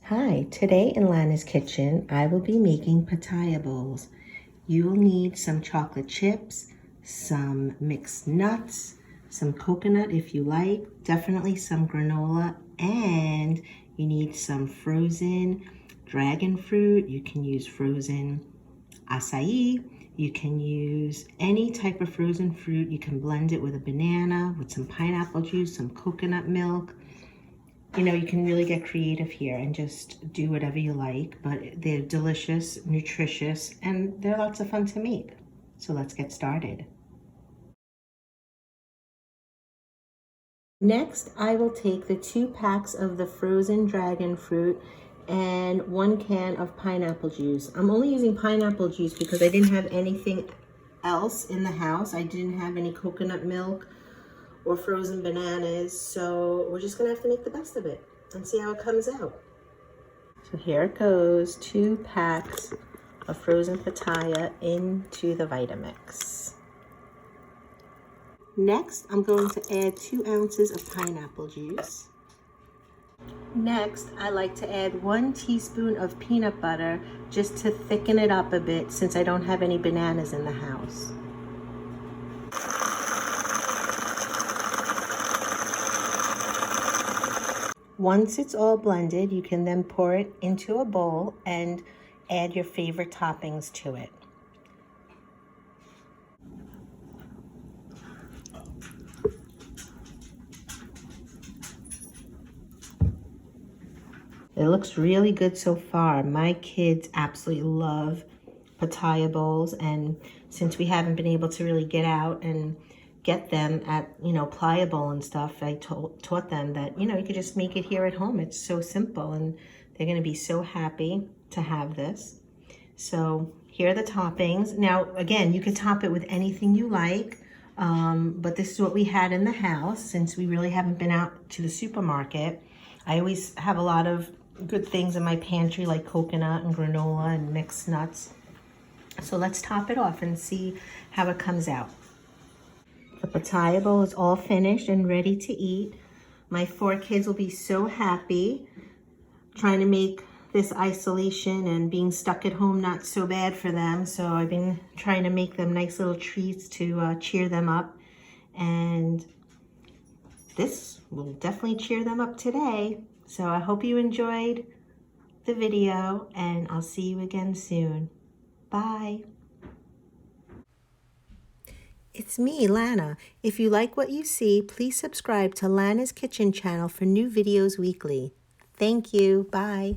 Hi, today in Lana's kitchen, I will be making pitaya bowls. You will need some chocolate chips, some mixed nuts, some coconut if you like, definitely some granola, and you need some frozen dragon fruit. You can use frozen acai. You can use any type of frozen fruit. You can blend it with a banana, with some pineapple juice, some coconut milk. You know, you can really get creative here and just do whatever you like, but they're delicious, nutritious, and they're lots of fun to make. So let's get started. Next, I will take the 2 packs of the frozen dragon fruit and 1 can of pineapple juice. I'm only using pineapple juice because I didn't have anything else in the house. I didn't have any coconut milk or frozen bananas, so we're just gonna have to make the best of it and see how it comes out. So here it goes, 2 packs of frozen pitaya into the Vitamix. Next, I'm going to add 2 ounces of pineapple juice. Next, I like to add 1 teaspoon of peanut butter just to thicken it up a bit since I don't have any bananas in the house. Once it's all blended, you can then pour it into a bowl and add your favorite toppings to it. It looks really good so far. My kids absolutely love pitaya bowls, and since we haven't been able to really get out and get them at, Pliable and stuff, I taught them that, you could just make it here at home. It's so simple, and they're gonna be so happy to have this. So here are the toppings. Now, again, you could top it with anything you like, but this is what we had in the house since we really haven't been out to the supermarket. I always have a lot of good things in my pantry like coconut and granola and mixed nuts. So let's top it off and see how it comes out. The pitaya bowl is all finished and ready to eat. My 4 kids will be so happy. Trying to make this isolation and being stuck at home not so bad for them. So I've been trying to make them nice little treats to cheer them up. And this will definitely cheer them up today. So I hope you enjoyed the video, and I'll see you again soon. Bye. It's me, Lana. If you like what you see, please subscribe to Lana's Kitchen channel for new videos weekly. Thank you. Bye.